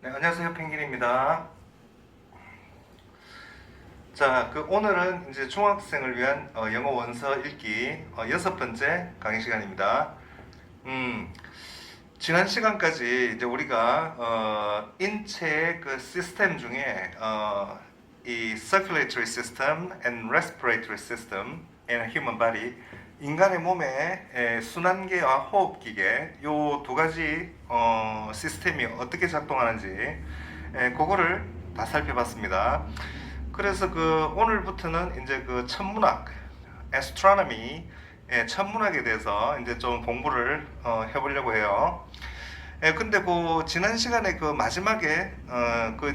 네, 안녕하세요. 펭귄입니다. 자, 오늘은 이제 중학생을 위한 영어 원서 읽기 여섯 번째 강의 시간입니다. 음, 지난 시간까지 이제 우리가 인체의 그 시스템 중에 이 circulatory system and respiratory system in a human body, 인간의 몸의 순환계와 호흡기계 요 두 가지 시스템이 어떻게 작동하는지 그거를 다 살펴봤습니다. 그래서 오늘부터는 이제 천문학, astronomy, 천문학에 대해서 이제 좀 공부를 해보려고 해요. 근데 지난 시간에 마지막에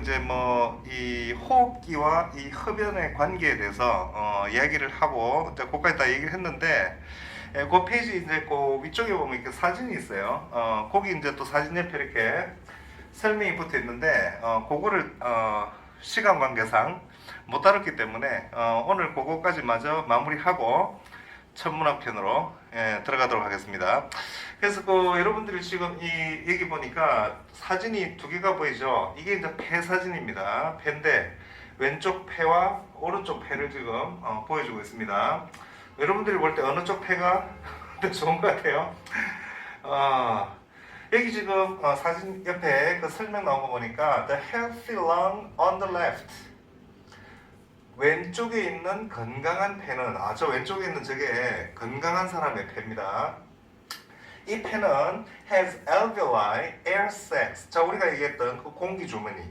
이제 뭐 이 호흡기와 이 흡연의 관계에 대해서 이야기를 하고 이제 거기까지 다 얘기를 했는데 그 페이지 이제 위쪽에 보면 이렇게 사진이 있어요. 거기 이제 또 사진 옆에 이렇게 설명이 붙어 있는데 그거를 시간 관계상 못 다뤘기 때문에 오늘 그거까지 마저 마무리하고 천문학 편으로 들어가도록 하겠습니다. 그래서 여러분들이 지금 이 여기 보니까 사진이 두 개가 보이죠. 이게 이제 폐 사진입니다. 폐인데 왼쪽 폐와 오른쪽 폐를 지금 보여주고 있습니다. 여러분들이 볼 때 어느 쪽 폐가 더 좋은 것 같아요? 여기 지금 사진 옆에 설명 나온 거 보니까 The healthy lung on the left, 왼쪽에 있는 건강한 폐는 저 왼쪽에 있는 저게 건강한 사람의 폐입니다. 이 폐는 has alveoli, air sacs. 자, 우리가 얘기했던 그 공기 주머니,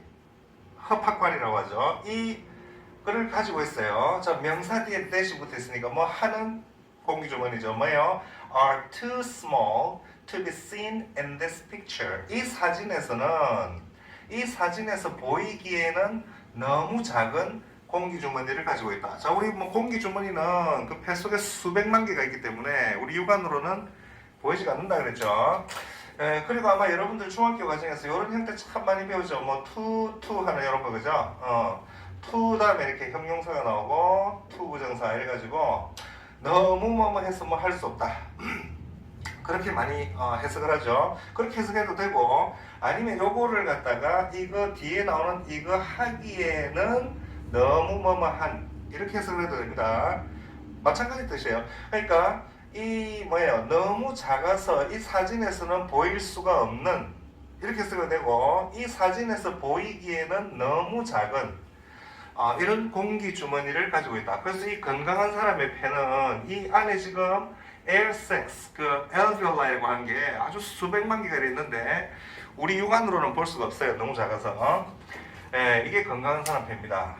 흡합관이라고 하죠. 이거를 가지고 있어요. 자, 명사 뒤에 대시 붙어 있으니까 뭐 하는 공기 주머니죠. 뭐요? Are too small to be seen in this picture. 이 사진에서 보이기에는 너무 작은 공기 주머니를 가지고 있다. 자, 우리 뭐 공기 주머니는 그 폐 속에 수백만 개가 있기 때문에 우리 육안으로는 보이지가 않는다 그랬죠. 그리고 아마 여러분들 중학교 과정에서 이런 형태 참 많이 배우죠. 뭐 투 하는 이런 거 그죠? 투 다음에 이렇게 형용사가 나오고 투 부정사 이래가지고 너무 뭐뭐 해서 뭐 할 수 없다. 그렇게 많이 해석을 하죠. 그렇게 해석해도 되고 아니면 요거를 갖다가 이거 뒤에 나오는 이거 하기에는 너무 뭐뭐한 이렇게 해석을 해도 됩니다. 마찬가지 뜻이에요. 그러니까 너무 작아서 이 사진에서는 보일 수가 없는 이렇게 쓰게 되고 이 사진에서 보이기에는 너무 작은 이런 공기 주머니를 가지고 있다. 그래서 이 건강한 사람의 폐는 이 안에 지금 air sacs, alveoli라고 한 게 아주 수백만 개가 있는데 우리 육안으로는 볼 수가 없어요. 너무 작아서. 이게 건강한 사람 폐입니다.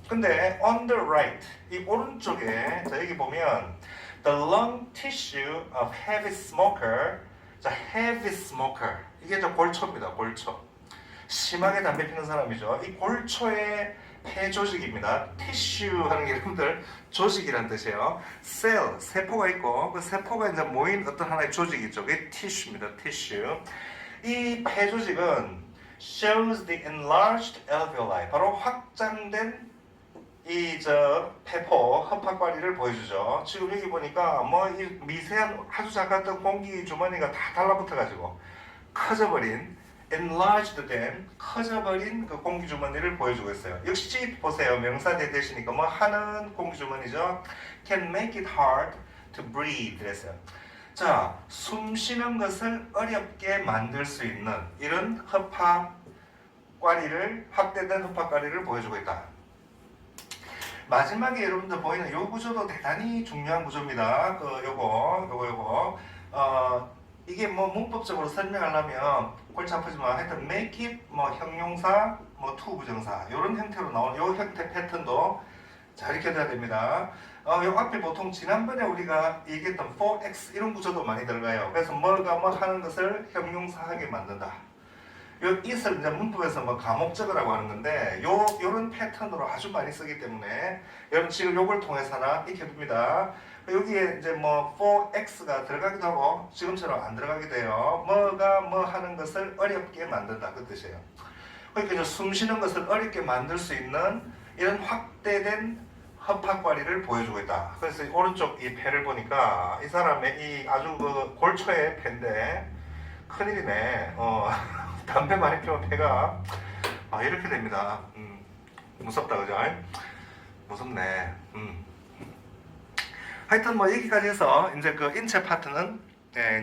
근데 on the right, 이 오른쪽에 자 여기 보면 the lung tissue of heavy smoker. 자, heavy smoker. 이게 골초입니다. 골초. 심하게 담배 피는 사람이죠. 이 골초의 폐 조직입니다. tissue 하는 게 여러분들 조직이란 뜻이에요. cell, 세포가 있고 그 세포가 이제 모인 어떤 하나의 조직이죠. 그게 tissue입니다. tissue. 이 폐 조직은 shows the enlarged alveoli. 바로 확장된 폐포 흡합관리를 보여주죠. 지금 여기 보니까 이 미세한 아주 작았던 공기 주머니가 다 달라붙어 가지고 커져버린 enlarged 된 커져버린 그 공기 주머니를 보여주고 있어요. 역시 보세요. 명사 대대시니까 하는 공기 주머니죠. can make it hard to breathe 그랬어요. 자, 숨 쉬는 것을 어렵게 만들 수 있는 이런 확대된 흡합관리를 보여주고 있다. 마지막에 여러분들 보이는 이 구조도 대단히 중요한 구조입니다. 요거. 이게 문법적으로 설명하려면 골치 아프지만 하여튼 make it 형용사 to 부정사 이런 형태로 나오는 요 형태 패턴도 잘 익혀둬야 됩니다. 요 앞에 보통 지난번에 우리가 얘기했던 4x 이런 구조도 많이 들어가요. 그래서 뭐가 하는 것을 형용사하게 만든다. 이것을 이제 문법에서 가목적어라고 하는 건데 요런 패턴으로 아주 많이 쓰기 때문에 여러분 지금 요걸 통해서나 익혀둡니다. 여기에 이제 4x가 들어가기도 하고 지금처럼 안 들어가기도 해요. 뭐가 하는 것을 어렵게 만든다 그 뜻이에요. 그러니까 이제 숨 쉬는 것을 어렵게 만들 수 있는 이런 확대된 흡합관리를 보여주고 있다. 그래서 오른쪽 이 폐를 보니까 이 사람의 이 아주 골초의 폐인데 큰일이네. 담배 많이 피우면 폐가 이렇게 됩니다. 무섭다, 그죠? 무섭네. 하여튼 뭐 여기까지 해서 이제 그 인체 파트는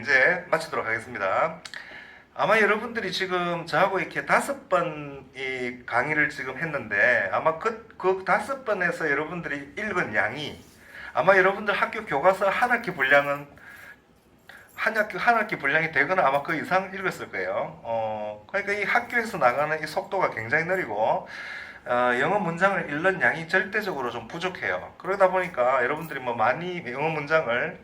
이제 마치도록 하겠습니다. 아마 여러분들이 지금 저하고 이렇게 5번 이 강의를 지금 했는데 아마 그 5번에서 여러분들이 읽은 양이 아마 여러분들 학교 교과서 한 학기 분량은 한 학기 분량이 되거나 아마 그 이상 읽었을 거예요. 그러니까 이 학교에서 나가는 이 속도가 굉장히 느리고 영어 문장을 읽는 양이 절대적으로 좀 부족해요. 그러다 보니까 여러분들이 뭐 많이 영어 문장을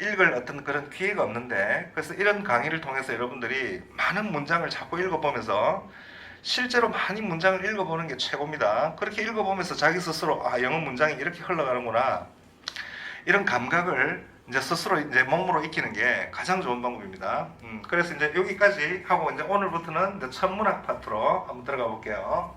읽을 어떤 그런 기회가 없는데, 그래서 이런 강의를 통해서 여러분들이 많은 문장을 자꾸 읽어보면서 실제로 많이 문장을 읽어보는 게 최고입니다. 그렇게 읽어보면서 자기 스스로 영어 문장이 이렇게 흘러가는구나, 이런 감각을 이제 스스로 이제 몸으로 익히는 게 가장 좋은 방법입니다. 그래서 이제 여기까지 하고 이제 오늘부터는 이제 천문학 파트로 한번 들어가 볼게요.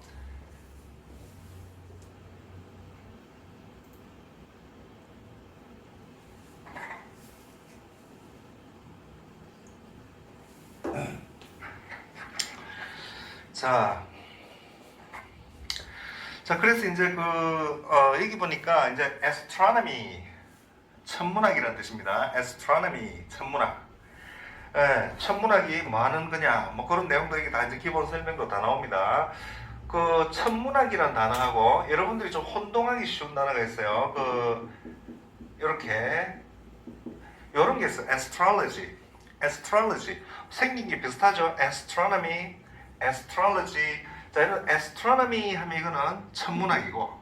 자, 그래서 이제 여기 보니까 이제 astronomy, 천문학이라는 뜻입니다. astronomy, 천문학. 천문학이 뭐 하는 거냐, 뭐 그런 내용도 여기 다 이제 기본 설명도 다 나옵니다. 그 천문학이라는 단어하고 여러분들이 좀 혼동하기 쉬운 단어가 있어요. 이렇게 이런 게 있어요. astrology 생긴 게 비슷하죠. astronomy, astrology. 자, 이런 astronomy 하면 이거는 천문학이고,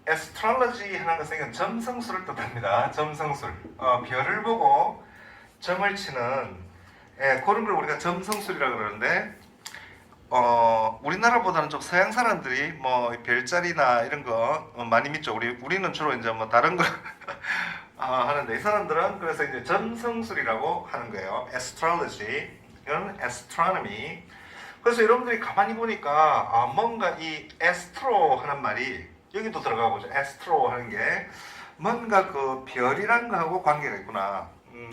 astrology 하는 것은 점성술을 뜻합니다. 점성술. 별을 보고 점을 치는 그런 걸 우리가 점성술이라고 그러는데, 우리나라보다는 좀 서양 사람들이 뭐 별자리나 이런 거 많이 믿죠. 우리는 주로 이제 뭐 다른 거 하는데, 이 사람들은 그래서 이제 점성술이라고 하는 거예요. astrology, 이건 astronomy. 그래서 여러분들이 가만히 보니까 뭔가 이 astro 하는 말이 여기도 들어가고 있죠. astro 하는 게 뭔가 그 별이란 거하고 관계가 있구나.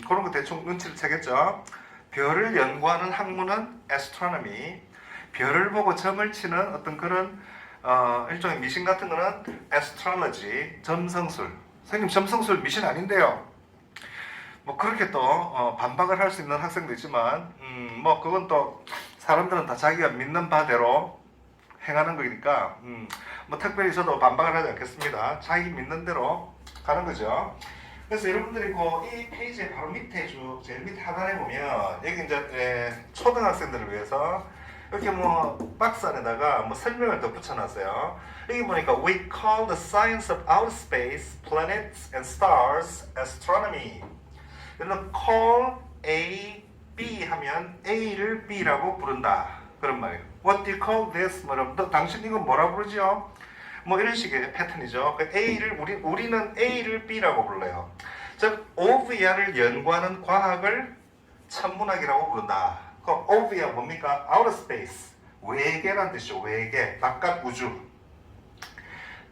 그런 거 대충 눈치를 채겠죠. 별을 연구하는 학문은 astronomy, 별을 보고 점을 치는 어떤 그런 일종의 미신 같은 거는 astrology, 점성술. 선생님, 점성술 미신 아닌데요. 뭐 그렇게 또 반박을 할 수 있는 학생도 있지만 뭐 그건 또 사람들은 다 자기가 믿는 바대로 행하는 거니까 뭐 특별히 저도 반박을 하지 않겠습니다. 자기 믿는 대로 가는 거죠. 그래서 여러분들이 이 페이지의 바로 밑에 제일 밑에 하단에 보면 여기 이제 초등학생들을 위해서 이렇게 뭐 박스 안에다가 뭐 설명을 더 붙여놨어요. 여기 보니까 We call the science of outer space, planets and stars astronomy. 그래서 call A, B 하면 A를 B라고 부른다, 그런 말이에요. What do you call this? 당신 이건 뭐라 부르지요? 뭐 이런 식의 패턴이죠. A를 우리는 A를 B라고 불러요. 즉 오브야를 연구하는 과학을 천문학이라고 부른다. 그 오브야 뭡니까? outer space, 외계란 뜻이죠. 외계, 바깥 우주.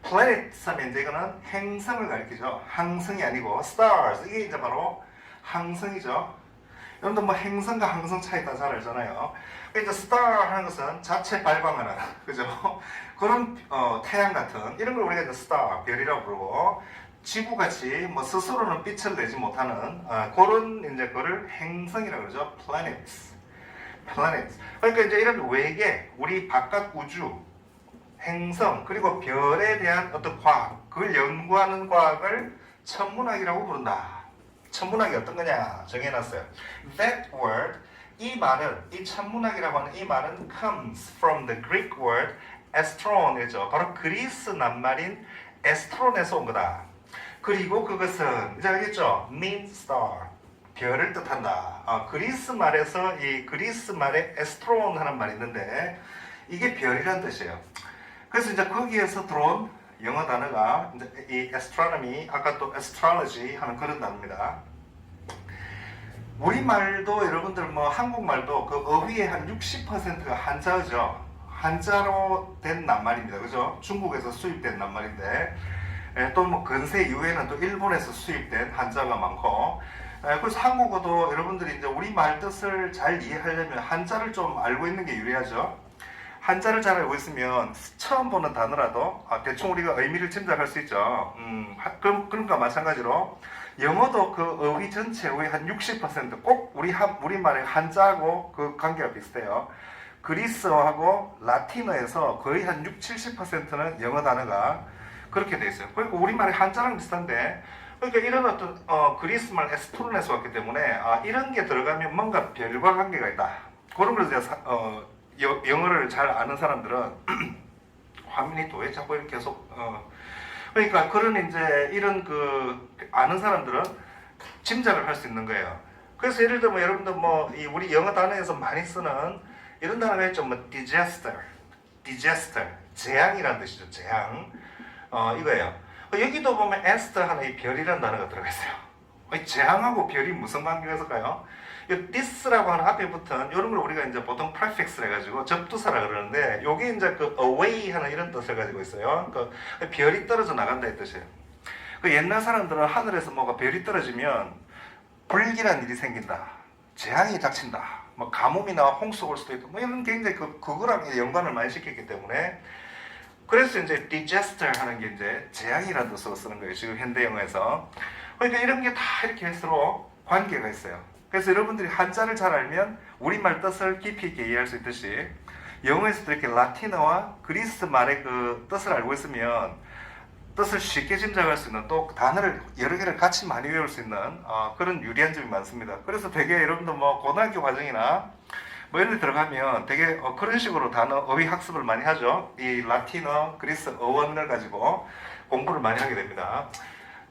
planet 하면 이제 이거는 행성을 가리키죠. 항성이 아니고 stars, 이게 이제 바로 항성이죠. 여러분들 뭐 행성과 항성 차이 다 잘 알잖아요. 그러니까 star 하는 것은 자체 발광하는, 그죠? 그런 태양 같은 이런 걸 우리가 이제 star, 별이라고 부르고, 지구같이 뭐 스스로는 빛을 내지 못하는 그런 이제 그걸 행성이라고 그러죠. planets. 그러니까 이제 이런 외계, 우리 바깥 우주, 행성, 그리고 별에 대한 어떤 과학, 그걸 연구하는 과학을 천문학이라고 부른다. 천문학이 어떤 거냐 정해놨어요. That word, 이 말은, 이 천문학이라고 하는 이 말은 comes from the Greek word astron이죠. 바로 그리스 낱말인 에스트론에서 온 거다. 그리고 그것은 이제 알겠죠? means star, 별을 뜻한다. 그리스 말에서 이 그리스 말에 에스트론 하는 말이 있는데 이게 별이란 뜻이에요. 그래서 이제 거기에서 들어온 영어 단어가 이제 이 astronomy, 아까 또 astrology 하는 그런 단어입니다. 우리말도 여러분들 뭐 한국말도 그 어휘의 한 60%가 한자어죠. 한자로 된 낱말입니다. 그죠? 중국에서 수입된 낱말인데 또 뭐 근세 이후에는 또 일본에서 수입된 한자가 많고, 그래서 한국어도 여러분들이 이제 우리말 뜻을 잘 이해하려면 한자를 좀 알고 있는 게 유리하죠. 한자를 잘 알고 있으면 처음 보는 단어라도 대충 우리가 의미를 짐작할 수 있죠. 그런 거 마찬가지로 영어도 그 어휘 전체의 한 60%꼭 우리말의 한자하고 그 관계가 비슷해요. 그리스어하고 라틴어에서 거의 한 70%는 영어 단어가 그렇게 돼 있어요. 그러니까 우리말의 한자랑 비슷한데, 그러니까 이런 어떤 그리스말 에스토론에서 왔기 때문에 이런 게 들어가면 뭔가 별과 관계가 있다. 그런 걸 이제 영어를 잘 아는 사람들은 화면이 또 왜 자꾸 이렇게 계속 그러니까 그런 이제 이런 그 아는 사람들은 짐작을 할 수 있는 거예요. 그래서 예를 들면 여러분들 뭐 우리 영어 단어에서 많이 쓰는 이런 단어가 있죠. 뭐 digester, 재앙이라는 뜻이죠. 재앙. 이거예요. 여기도 보면 에스터 하나의 별이라는 단어가 들어가 있어요. 재앙하고 별이 무슨 관계가 있을까요? 이 this라고 하는 앞에 붙은 이런 걸 우리가 이제 보통 prefix를 해가지고 접두사라 그러는데, 요게 이제 그 away 하는 이런 뜻을 가지고 있어요. 그 별이 떨어져 나간다 이 뜻이에요. 그 옛날 사람들은 하늘에서 뭐가 별이 떨어지면 불길한 일이 생긴다, 재앙이 닥친다, 뭐 가뭄이나 홍수가 올 수도 있고, 뭐 이런 굉장히 그거랑 연관을 많이 시켰기 때문에, 그래서 이제 digester 하는 게 이제 재앙이라는 뜻으로 쓰는 거예요. 지금 현대 영어에서. 그러니까 이런 게 다 이렇게 서로 관계가 있어요. 그래서 여러분들이 한자를 잘 알면 우리말 뜻을 깊이 있게 이해할 수 있듯이, 영어에서도 이렇게 라틴어와 그리스 말의 그 뜻을 알고 있으면 뜻을 쉽게 짐작할 수 있는, 또 단어를 여러 개를 같이 많이 외울 수 있는 그런 유리한 점이 많습니다. 그래서 되게 여러분들 뭐 고등학교 과정이나 뭐 이런 데 들어가면 되게 그런 식으로 단어 어휘 학습을 많이 하죠. 이 라틴어, 그리스 어원을 가지고 공부를 많이 하게 됩니다.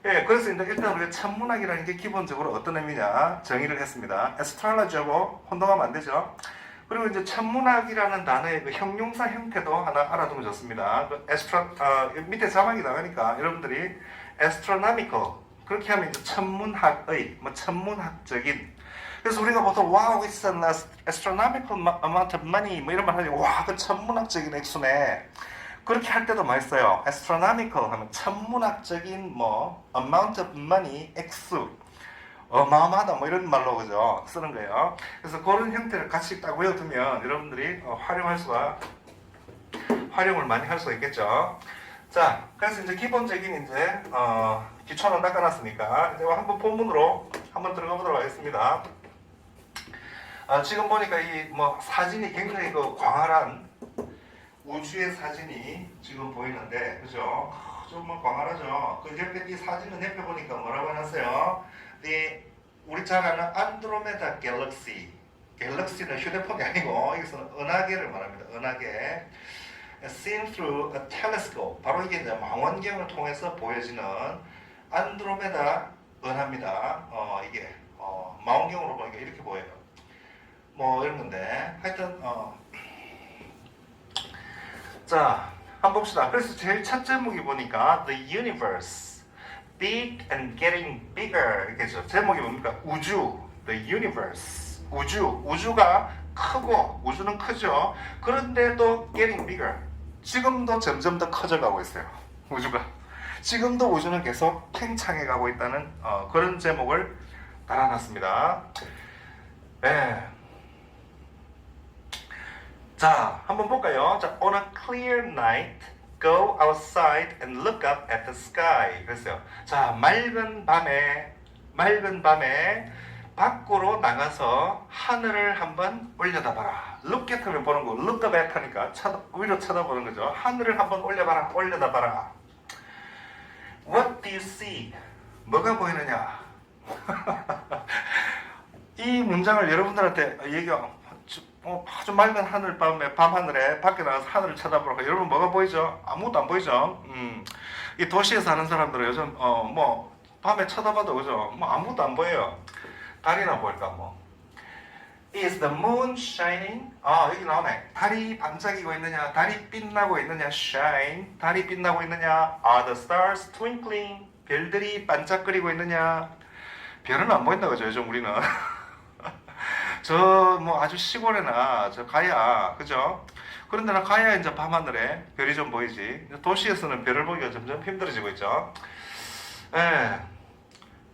예, 그래서 일단 우리가 천문학이라는 게 기본적으로 어떤 의미냐 정의를 했습니다. 에스트롤로지하고 혼동하면 안 되죠. 그리고 이제 천문학이라는 단어의 그 형용사 형태도 하나 알아두면 좋습니다. 밑에 자막이 나가니까 여러분들이 astronomical 그렇게 하면 이제 천문학의, 뭐 천문학적인. 그래서 우리가 보통 wow, it's an astronomical amount of money 뭐 이런 말 하죠. 와, 그 천문학적인 액수네. 그렇게 할 때도 많이 써요. astronomical 하면 천문학적인 뭐 amount of money, 액수, 어마어마하다 뭐 이런 말로 그죠 쓰는 거예요. 그래서 그런 형태를 같이 딱 외워두면 여러분들이 활용을 많이 할 수가 있겠죠. 자, 그래서 이제 기본적인 이제 기초는 닦아놨으니까 이제 한번 본문으로 한번 들어가 보도록 하겠습니다. 지금 보니까 이 뭐 사진이 굉장히 그 광활한 우주의 사진이 지금 보이는데, 그죠? 좀 광활하죠? 그 옆에 이 사진은 옆에 보니까 뭐라고 해놨어요? 우리 잘 아는 안드로메다 갤럭시. 갤럭시는 휴대폰이 아니고, 여기서는 은하계를 말합니다. 은하계. Seen through a telescope. 바로 이게 이제 망원경을 통해서 보여지는 안드로메다 은하입니다. 이게, 망원경으로 보니까 이렇게 보여요. 뭐 이런 건데, 하여튼, 자, 한번 봅시다. 그래서 제일 첫 제목이 보니까 The Universe, Big and Getting Bigger 이렇게죠. 제목이 뭡니까? 우주, The Universe, 우주가 크고, 우주는 크죠. 그런데도 Getting Bigger, 지금도 점점 더 커져가고 있어요. 우주가. 지금도 우주는 계속 팽창해가고 있다는 그런 제목을 달아놨습니다. 네. 자, 한번 볼까요? 자, on a clear night, go outside and look up at the sky. 그랬어요. 자, 맑은 밤에 밖으로 나가서 하늘을 한번 올려다봐라. look at 하면 보는 거, look up at 하니까 위로 쳐다보는 거죠. 하늘을 한번 올려다봐라. What do you see? 뭐가 보이느냐? 이 문장을 여러분들한테 아주 맑은 하늘 밤하늘에 밖에 나가서 하늘을 쳐다보라고. 여러분 뭐가 보이죠? 아무것도 안 보이죠? 이 도시에 사는 사람들은 요즘 뭐 밤에 쳐다봐도 그죠? 뭐 아무것도 안 보여요. 달이나 보일까 뭐. Is the moon shining? 여기 나오네. 달이 반짝이고 있느냐? 달이 빛나고 있느냐? Shine. 달이 빛나고 있느냐? Are the stars twinkling? 별들이 반짝거리고 있느냐? 별은 안 보인다 그죠? 요즘 우리는. 저 뭐 아주 시골에나 저 가야 그죠? 그런데 나 가야 이제 밤하늘에 별이 좀 보이지. 도시에서는 별을 보기가 점점 힘들어지고 있죠. 예.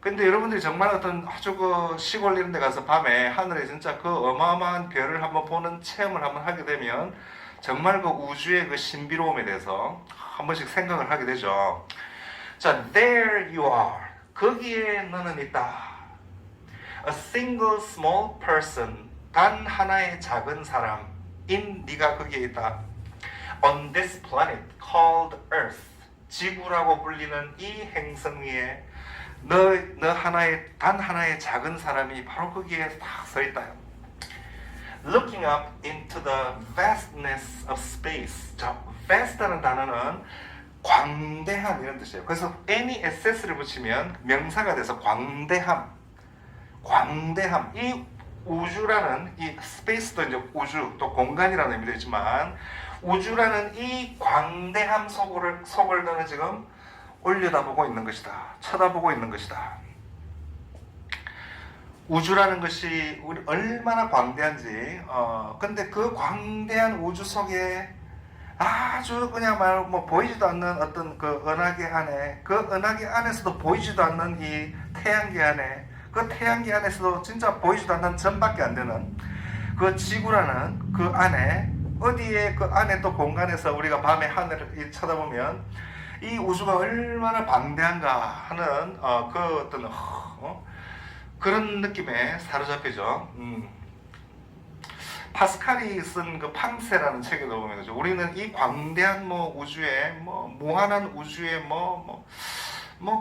근데 여러분들이 정말 어떤 아주 그 시골 이런 데 가서 밤에 하늘에 진짜 그 어마어마한 별을 한번 보는 체험을 한번 하게 되면 정말 그 우주의 그 신비로움에 대해서 한 번씩 생각을 하게 되죠. 자, there you are. 거기에 너는 있다. A single small person. 단 하나의 작은 사람. in 네가 거기에 있다. On this planet called Earth. 지구라고 불리는 이 행성 위에 너 하나의 단 하나의 작은 사람이 바로 거기에 딱 서 있다. Looking up into the vastness of space. 자, vast라는 단어는 광대함 이런 뜻이에요. 그래서 any ss를 붙이면 명사가 돼서 광대함. 광대함. 이 우주라는 이 스페이스도 이제 우주 또 공간이라는 의미도 있지만 우주라는 이 광대함 속을 너는 지금 올려다보고 있는 것이다. 쳐다보고 있는 것이다. 우주라는 것이 우리 얼마나 광대한지 근데 그 광대한 우주 속에 아주 그냥 뭐 보이지도 않는 어떤 그 은하계 안에 그 은하계 안에서도 보이지도 않는 이 태양계 안에 그 태양계 안에서도 진짜 보이지도 않는 점밖에 안 되는 그 지구라는 그 안에 어디에 그 안에 또 공간에서 우리가 밤에 하늘을 쳐다보면 이 우주가 얼마나 방대한가 하는 그 어떤 그런 느낌에 사로잡히죠. 파스칼이 쓴 그 팡세라는 책에도 보면 그죠. 우리는 이 광대한 뭐 우주에 뭐 무한한 우주에 뭐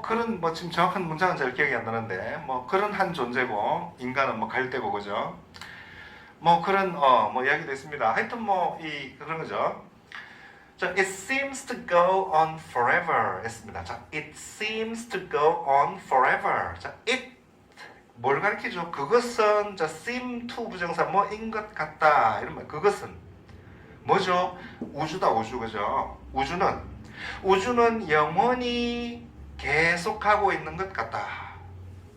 그런 뭐 지금 정확한 문장은 잘 기억이 안 나는데 뭐 그런 한 존재고 인간은 뭐 갈대고 그죠. 뭐 그런 뭐 이야기도 있습니다. 하여튼 뭐 이 그런 거죠. 자, it seems to go on forever 했습니다. 자, it seems to go on forever. 자, it 뭘 가리키죠? 그것은 자, seem to 부정사 뭐인 것 같다 이런 말. 그것은 뭐죠? 우주다 우주 그죠? 우주는 영원히 계속하고 있는 것 같다.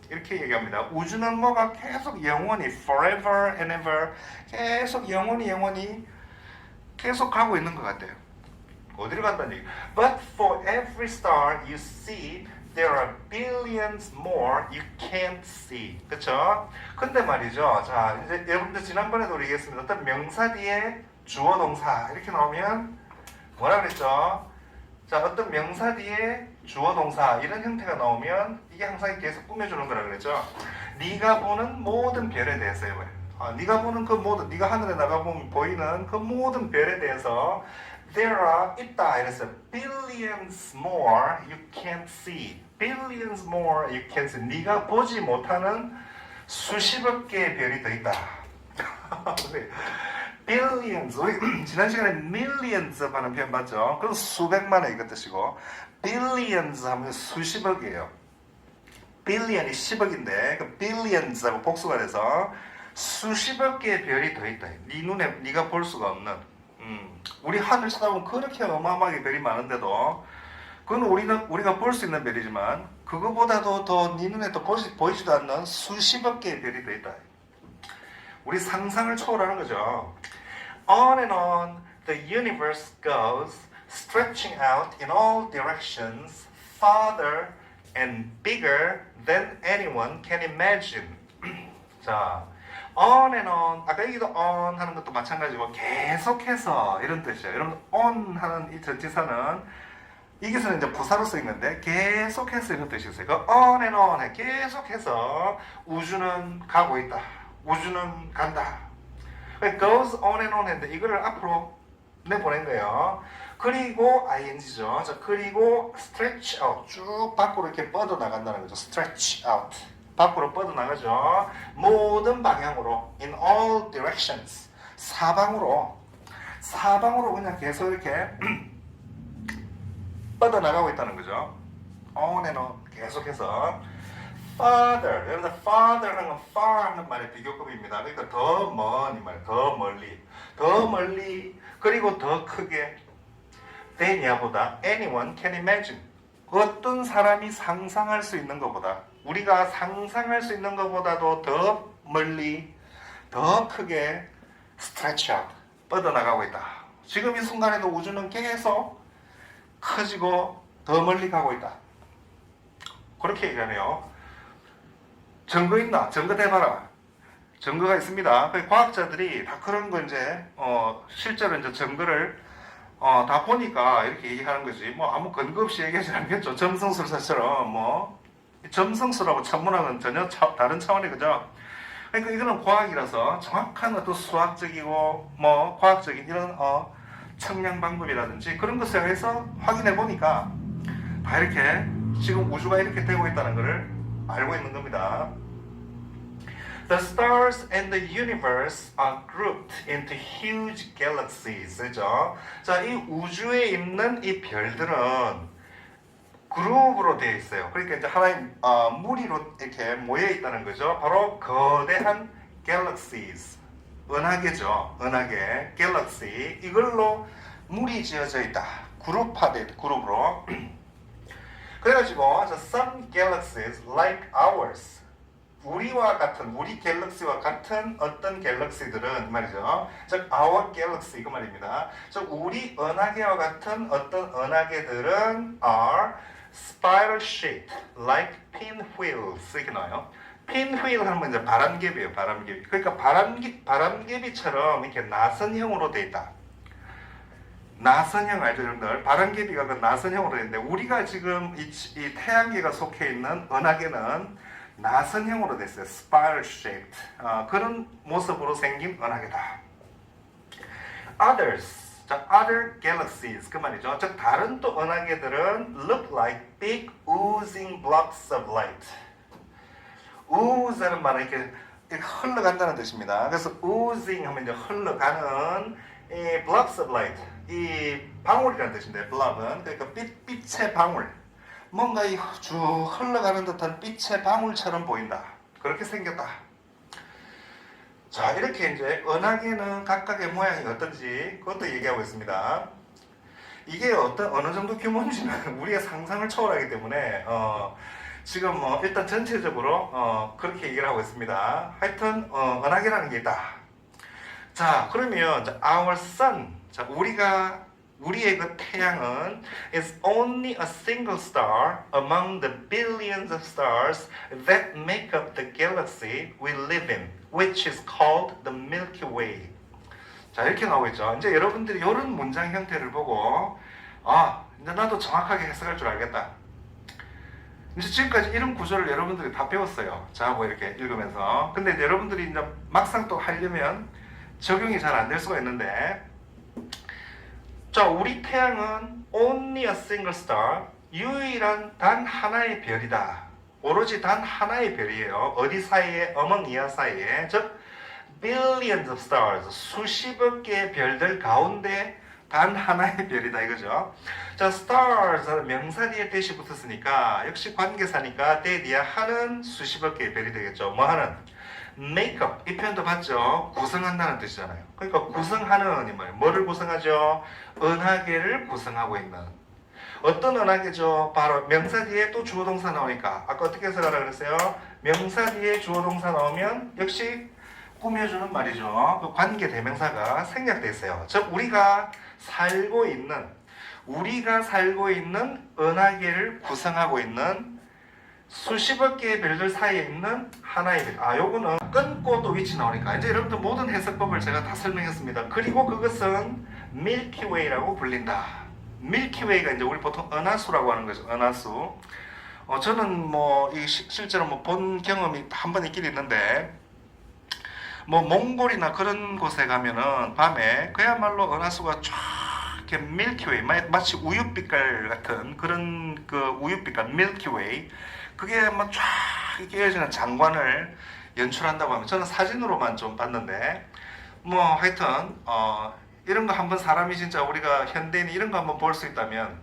이렇게 얘기합니다. 우주는 뭐가 계속 영원히 forever and ever 계속 영원히 계속 가고 있는 것 같아요. 어디로 간다는 얘기? But for every star you see, there are billions more you can't see. 그렇죠? 근데 말이죠. 자, 이제 여러분들 지난번에도 얘기했습니다. 어떤 명사 뒤에 주어 동사 이렇게 나오면 뭐라 그랬죠? 자, 어떤 명사 뒤에 주어 동사 이런 형태가 나오면 이게 항상 계속 꾸며주는 거라 그랬죠. 네가 보는 모든 별에 대해서요. 네가 보는 그 모든, 네가 하늘에 나가보면 보이는 그 모든 별에 대해서 there are 있다 이랬어요. Billions more you can't see. Billions more you can't see. 네가 보지 못하는 수십억 개의 별이 더 있다. Billions. 우리 지난 시간에 millions 하는 표현 봤죠? 그건 수백만의 이것 뜻이고 billions 하면 수십억이에요. billion이 10억인데 그 billions 하고 복수가 돼서 수십억 개의 별이 더 있다. 네 눈에 네가 볼 수가 없는. 우리 하늘 쳐다보면 그렇게 어마어마하게 별이 많은데도 그건 우리가 볼 수 있는 별이지만 그거보다도 더 네 눈에 또 보이지도 않는 수십억 개의 별이 더 있다. 우리 상상을 초월하는 거죠. On and on the universe goes, stretching out in all directions, farther and bigger than anyone can imagine. 자, on and on. 아까 여기도 on 하는 것도 마찬가지고 계속해서 이런 뜻이에요. 여러분 on 하는 이 전치사는 여기서는 이제 부사로 쓰이는데 계속해서 이런 뜻이 있어요. 그 on and on 계속해서 우주는 가고 있다. 우주는 간다. It goes on and on 했는데 이거를 앞으로 내보낸 거예요. 그리고 ing죠. 자, 그리고 stretch out 쭉 밖으로 이렇게 뻗어 나간다는 거죠. stretch out 밖으로 뻗어 나가죠. 모든 방향으로 in all directions 사방으로 그냥 계속 이렇게 뻗어 나가고 있다는 거죠. on and on 계속해서 farther 여러분들 farther는 far 하는 말의 비교급입니다. 그러니까 더 먼 이 말, 더 멀리 그리고 더 크게 than이야보다 anyone can imagine 어떤 사람이 상상할 수 있는 것보다 우리가 상상할 수 있는 것보다도 더 멀리 더 크게 stretch out 뻗어나가고 있다. 지금 이 순간에도 우주는 계속 커지고 더 멀리 가고 있다. 그렇게 얘기하네요. 증거 있나? 증거 대봐라. 증거가 있습니다. 그 과학자들이 다 그런 거 이제 실제로 이제 증거를 다 보니까 이렇게 얘기하는 거지. 뭐 아무 근거 없이 얘기하지 않겠죠. 점성술사처럼 뭐 점성술하고 천문학은 전혀 다른 차원이 그죠. 그러니까 이거는 과학이라서 정확한 어떤 수학적이고 뭐 과학적인 이런 측량 방법이라든지 그런 것을 해서 확인해 보니까 다 이렇게 지금 우주가 이렇게 되고 있다는 것을 알고 있는 겁니다. The stars and the universe are grouped into huge galaxies. 그죠? 자, 이 우주에 있는 이 별들은 그룹으로 되어 있어요. 그러니까 이제 하나의 무리로 이렇게 모여 있다는 거죠. 바로 거대한 galaxies. 은하계죠. 은하계, 갤럭시. 이걸로 물이 지어져 있다. 그룹화된 그룹으로. 그래가지고 some galaxies like ours. 우리와 같은 우리 갤럭시와 같은 어떤 갤럭시들은 말이죠. 즉 our galaxy 그 말입니다. 즉 우리 은하계와 같은 어떤 은하계들은 are spiral shaped like pinwheels 이렇게 나와요. pinwheel 하면 이제 바람개비예요. 바람개비. 그러니까 바람개비처럼 이렇게 나선형으로 돼 있다. 나선형 알죠, 여러분들? 바람개비가 그 나선형으로 되어 있는데 우리가 지금 이 태양계가 속해 있는 은하계는 나선형으로 됐어요. spiral shaped. 그런 모습으로 생긴 은하계다. Others, 자, other galaxies 그 말이죠. 즉 다른 또 은하계들은 look like big oozing blocks of light. ooze라는 말은 이렇게 흘러간다는 뜻입니다. 그래서 oozing 하면 이제 흘러가는 이 blocks of light, 이 방울이라는 뜻인데 block은 그러니까 빛의 방울. 뭔가 쭉 흘러가는 듯한 빛의 방울처럼 보인다. 그렇게 생겼다. 자, 이렇게 이제 은하계는 각각의 모양이 어떤지 그것도 얘기하고 있습니다. 이게 어느 정도 규모인지는 우리의 상상을 초월하기 때문에 지금 일단 전체적으로 그렇게 얘기를 하고 있습니다. 하여튼 은하계라는 게 있다. 자, 그러면 our sun, 자, 우리의 그 태양은 is only a single star among the billions of stars that make up the galaxy we live in, which is called the Milky Way. 자, 이렇게 나오고 있죠. 이제 여러분들이 이런 문장 형태를 보고 이제 나도 정확하게 해석할 줄 알겠다. 이제 지금까지 이런 구조를 여러분들이 다 배웠어요. 저하고 이렇게 읽으면서. 근데 이제 여러분들이 이제 막상 또 하려면 적용이 잘 안 될 수가 있는데, 자, 우리 태양은 only a single star, 유일한 단 하나의 별이다. 오로지 단 하나의 별이에요. 어디 사이에? 어멍이야 사이에. 즉, billions of stars, 수십억 개의 별들 가운데 단 하나의 별이다 이거죠. 자, stars 명사 뒤에 대시 붙었으니까 역시 관계사니까 때 뒤에 하는 수십억 개의 별이 되겠죠. 뭐 하는? make up, 이 표현도 봤죠? 구성한다는 뜻이잖아요. 그러니까 구성하는 이 말이에요. 뭐를 구성하죠? 은하계를 구성하고 있는. 어떤 은하계죠? 바로 명사 뒤에 또 주어 동사 나오니까 아까 어떻게 해석하라 그랬어요? 명사 뒤에 주어 동사 나오면 역시 꾸며주는 말이죠. 그 관계 대명사가 생략돼 있어요. 즉 우리가 살고 있는 은하계를 구성하고 있는 수십억 개의 별들 사이에 있는 하나의 별. 요거는 끊고 또 위치 나오니까 이제 여러분들 모든 해석법을 제가 다 설명했습니다. 그리고 그것은 밀키웨이라고 불린다. 밀키웨이가 이제 우리 보통 은하수라고 하는 거죠. 은하수. 저는 실제로 본 경험이 한 번 있긴 있는데, 몽골이나 그런 곳에 가면은 밤에 그야말로 은하수가 쫙 이렇게 밀키웨이, 마치 우유빛깔 같은 그런 그 우유빛깔 밀키웨이, 그게 쫙 이렇게 이어지는 장관을 연출한다고 하면 저는 사진으로만 좀 봤는데, 하여튼 이런 거 한번 사람이 진짜 우리가 현대인이 이런 거 한번 볼 수 있다면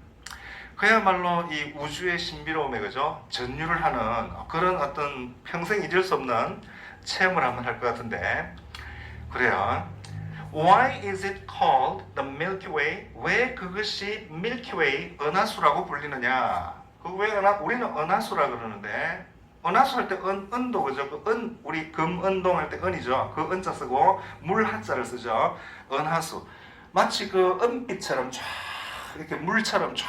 그야말로 이 우주의 신비로움에 그죠? 전율을 하는 그런 어떤 평생 잊을 수 없는 체험을 한번 할 것 같은데, 그래요. Why is it called the Milky Way? 왜 그것이 Milky Way 은하수라고 불리느냐? 우리는 은하수라 그러는데, 은하수 할 때 은도 그죠? 우리 금은동 할 때 은이죠. 그 은자 쓰고 물 한자를 쓰죠. 은하수. 마치 그 은빛처럼 쫙 이렇게 물처럼 쫙.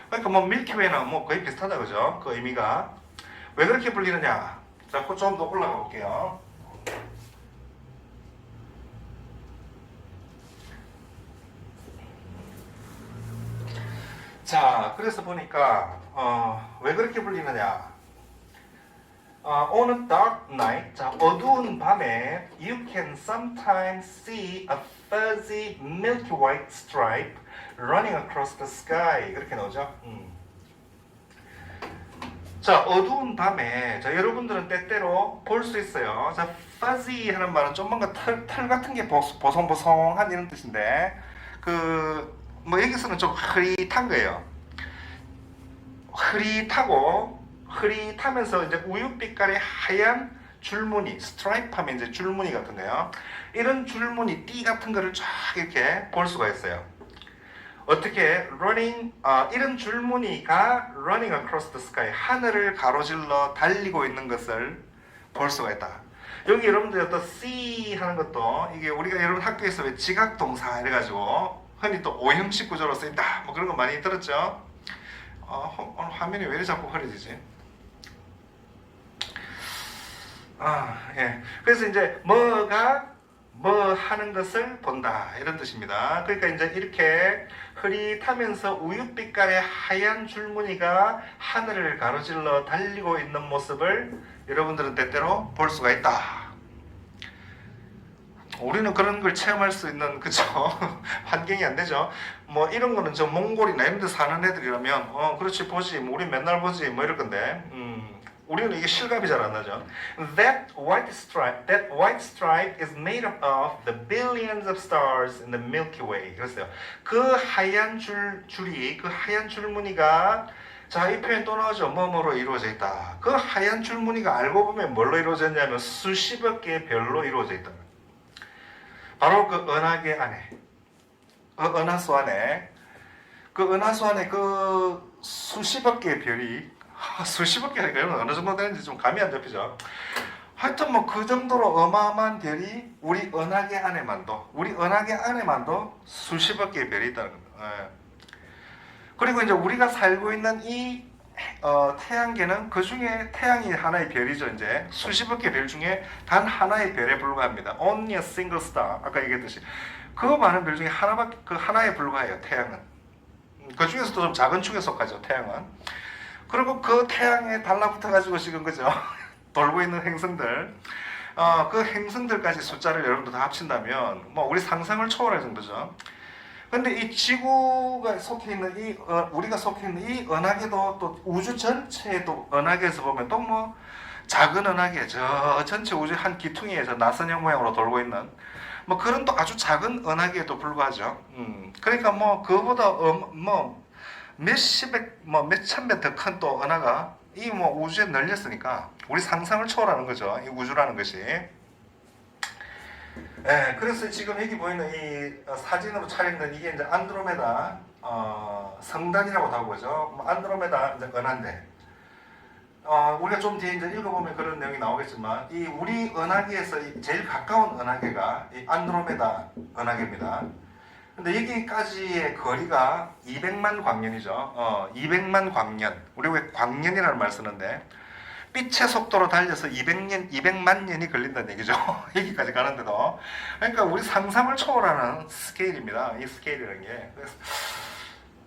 그러니까 밀키웨이나 거의 비슷하다 그죠? 그 의미가. 왜 그렇게 불리느냐? 자, 그 좀 더 올라가 볼게요. 자, 그래서 보니까 왜 그렇게 불리느냐? On a dark night, 자, 어두운 밤에 you can sometimes see a fuzzy milky white stripe running across the sky. 그렇게 나오죠? 자, 어두운 밤에 자, 여러분들은 때때로 볼 수 있어요. 자, fuzzy 하는 말은 좀 뭔가 털 같은 게 보송보송한 이런 뜻인데 뭐 여기서는 좀 흐릿한 거예요. 흐릿하면서 이제 우유빛깔의 하얀 줄무늬, 스트라이프 하면 이제 줄무늬 같은데요. 이런 줄무늬, 띠 같은 거를 쫙 이렇게 볼 수가 있어요. 어떻게 이런 줄무늬가 running across the sky, 하늘을 가로질러 달리고 있는 것을 볼 수가 있다. 여기 여러분들 또 see 하는 것도 이게 우리가 여러분 학교에서 왜 지각동사 이래가지고 흔히 또 오형식 구조로 쓰인다 뭐 그런 거 많이 들었죠? 오늘 화면이 왜 이렇게 자꾸 흐려지지? 예. 그래서 이제 뭐 하는 것을 본다 이런 뜻입니다. 그러니까 이제 이렇게 흐릿하면서 우윳빛깔의 하얀 줄무늬가 하늘을 가로질러 달리고 있는 모습을 여러분들은 때때로 볼 수가 있다. 우리는 그런 걸 체험할 수 있는 그죠 환경이 안 되죠. 뭐 이런 거는 저 몽골이나 이런 데 사는 애들이라면 그렇지 보지 뭐 우리 맨날 보지 뭐 이럴 건데 우리는 이게 실감이 잘 안 나죠. That white stripe is made up of the billions of stars in the Milky Way. 그랬어요. 그 하얀 줄이 그 하얀 줄무늬가 자, 이 표현 또 나오죠. 뭐뭐로 이루어져 있다. 그 하얀 줄무늬가 알고 보면 뭘로 이루어져 있냐면 수십억 개의 별로 이루어져 있다. 바로 그 은하계 안에, 은하수 안에, 그 은하수 안에 그 수십억 개의 별이, 수십억 개니까 어느 정도 되는지 좀 감이 안 잡히죠. 하여튼 뭐 그 정도로 어마어마한 별이 우리 은하계 안에만도 수십억 개의 별이 있다는 겁니다. 예. 그리고 이제 우리가 살고 있는 이 태양계는 그 중에 태양이 하나의 별이죠. 이제 수십억 개 별 중에 단 하나의 별에 불과합니다. Only a single star. 아까 얘기했듯이 그 많은 별 중에 하나에 불과해요. 태양은. 그 중에서도 좀 작은 축에 속하죠. 태양은. 그리고 그 태양에 달라붙어 가지고 지금 그죠 돌고 있는 행성들. 그 행성들까지 숫자를 여러분들 다 합친다면 뭐 우리 상상을 초월할 정도죠. 근데 이 지구가 속해 있는 우리가 속해 있는 이 은하계도 또 우주 전체에도 은하계에서 보면 또 뭐 작은 은하계 저 전체 우주 한 기퉁이에 저 나선형 모양으로 돌고 있는 뭐 그런 또 아주 작은 은하계에도 불과하죠. 그러니까 뭐 그보다 뭐 몇십백 뭐 몇천 배 더 큰 또 은하가 이 뭐 우주에 널렸으니까 우리 상상을 초월하는 거죠. 이 우주라는 것이. 네, 그래서 지금 여기 보이는 이 사진으로 촬영된 이게 이제 안드로메다 성단이라고 하고 그죠. 안드로메다 이제 은하인데 우리가 좀 뒤에 이제 읽어보면 그런 내용이 나오겠지만 이 우리 은하계에서 제일 가까운 은하계가 이 안드로메다 은하계입니다. 근데 여기까지의 거리가 200만 광년이죠. 200만 광년. 우리 왜 광년이라는 말 쓰는데 빛의 속도로 달려서 200만 년이 걸린다는 얘기죠. 여기까지 가는데도. 그러니까 우리 상상을 초월하는 스케일입니다. 이 스케일이라는 게.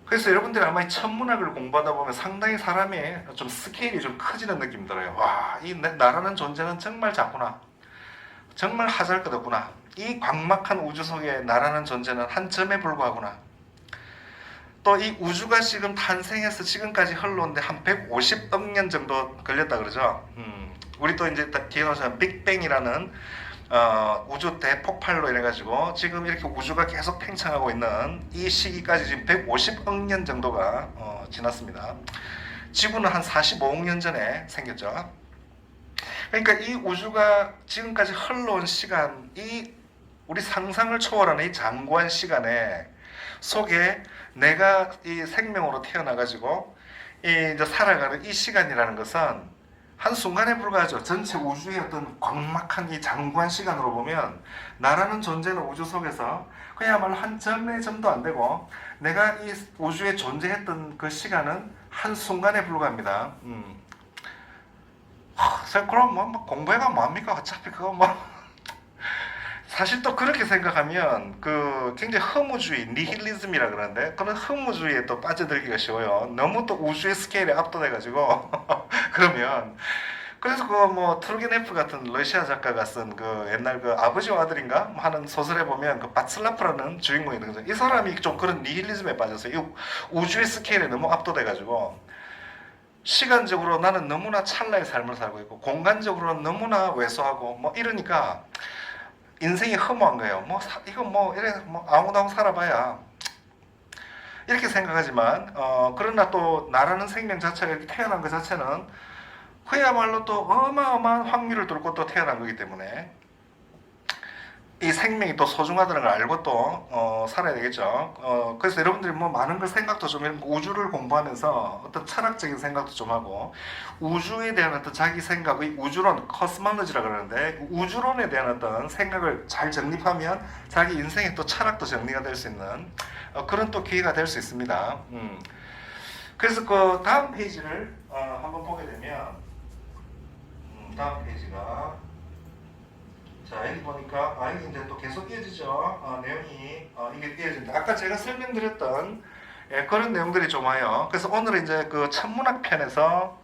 그래서 여러분들이 아마 이 천문학을 공부하다 보면 상당히 사람의 좀 스케일이 좀 커지는 느낌 들어요. 와, 이 나라는 존재는 정말 작구나. 정말 하잘것없구나. 이 광막한 우주 속에 나라는 존재는 한 점에 불과하구나. 또 이 우주가 지금 탄생해서 지금까지 흘러오는데 한 150억 년 정도 걸렸다 그러죠. 우리 또 이제 뒤에 나오는 빅뱅이라는 우주 대폭발로 인해가지고 지금 이렇게 우주가 계속 팽창하고 있는 이 시기까지 지금 150억 년 정도가 지났습니다. 지구는 한 45억 년 전에 생겼죠. 그러니까 이 우주가 지금까지 흘러온 시간, 이 우리 상상을 초월하는 이 장구한 시간에 속에 내가 이 생명으로 태어나가지고 이제 살아가는 이 시간이라는 것은 한순간에 불과하죠. 전체 우주의 어떤 광막한 이 장구한 시간으로 보면 나라는 존재는 우주 속에서 그야말로 한 점의 점도 안 되고 내가 이 우주에 존재했던 그 시간은 한순간에 불과합니다. 그럼 뭐 공부해가 뭐합니까? 어차피 그거 뭐 사실 또 그렇게 생각하면 그 굉장히 허무주의, 니힐리즘이라 그러는데 그런 허무주의에 또 빠져들기가 쉬워요. 너무 또 우주의 스케일에 압도돼가지고 그러면 그래서 그 뭐 투르게네프 같은 러시아 작가가 쓴 그 옛날 그 아버지와 아들인가 하는 소설에 보면 그 바츠라프라는 주인공이 있는 거죠. 이 사람이 좀 그런 니힐리즘에 빠졌어요. 이 우주의 스케일에 너무 압도돼가지고 시간적으로 나는 너무나 찰나의 삶을 살고 있고 공간적으로 너무나 왜소하고 뭐 이러니까 인생이 허무한 거예요. 뭐 이거 뭐 이래 뭐 아무나 살아봐야 이렇게 생각하지만 그러나 또 나라는 생명 자체가 이렇게 태어난 것 자체는 그야말로 또 어마어마한 확률을 뚫고 또 태어난 거기 때문에 이 생명이 또 소중하다는 걸 알고 또 살아야 되겠죠. 그래서 여러분들이 뭐 많은 걸 생각도 좀 이런 우주를 공부하면서 어떤 철학적인 생각도 좀 하고 우주에 대한 어떤 자기 생각의 우주론, 코스몰로지라 그러는데 우주론에 대한 어떤 생각을 잘 정립하면 자기 인생의 또 철학도 정리가 될 수 있는 그런 또 기회가 될 수 있습니다. 그래서 그 다음 페이지를 한번 보게 되면 다음 페이지가 자 여기 보니까 여기 이제 또 계속 이어지죠. 내용이 이게 이어집니다. 아까 제가 설명드렸던 그런 내용들이 좀 와요. 그래서 오늘은 이제 그 천문학 편에서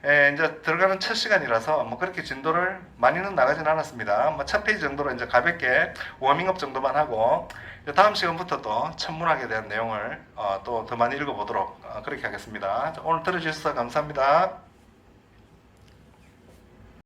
이제 들어가는 첫 시간이라서 뭐 그렇게 진도를 많이는 나가진 않았습니다. 뭐 첫 페이지 정도로 이제 가볍게 워밍업 정도만 하고 다음 시간부터 또 천문학에 대한 내용을 또 더 많이 읽어보도록 그렇게 하겠습니다. 오늘 들어주셔서 감사합니다.